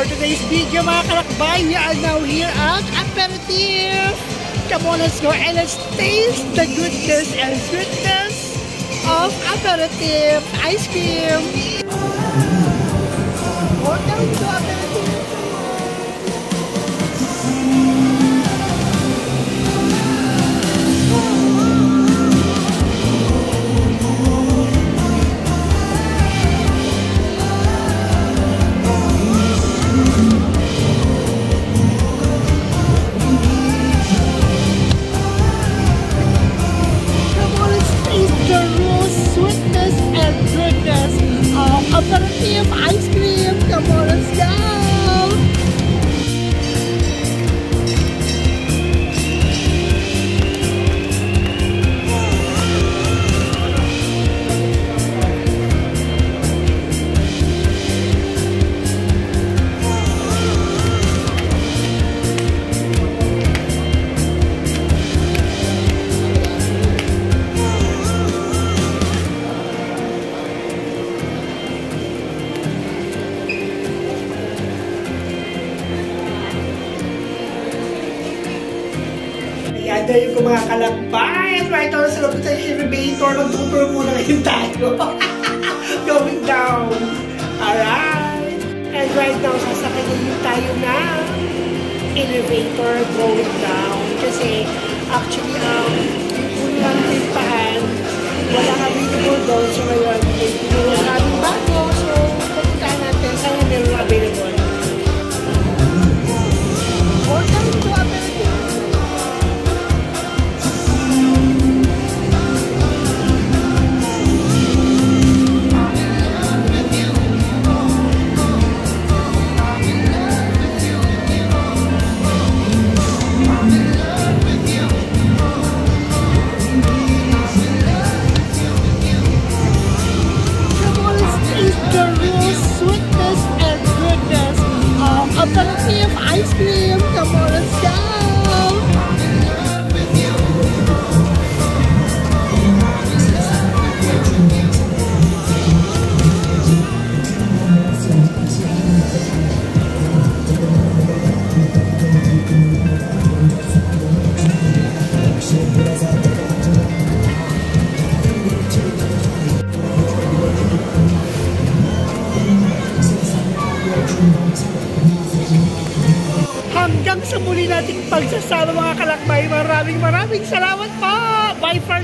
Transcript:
for today's video mga kalakbay. We are now here at Aperitif. Come on, let's go and let's taste the goodness and sweetness of Aperitif ice cream. Welcome to Aperitif. Aperitif ice cream. Come on, let's go. Yan na yung mga kalakbay. At right now, sa loob sa elevator, mag-super muna ngayon tayo. Going down. Alright. And right now, sasakayin tayo na elevator going down. Kasi, actually, unang tripahan, wala kami doon. So, ngayon, may pinuha namin bago. So, pagpuntaan natin, sana meron available. Welcome to Aperitif. Aperitif ice cream. Come on, let's go. Hanggang sa muli nating pagsasama mga kalakbay. Maraming salamat po. Bye for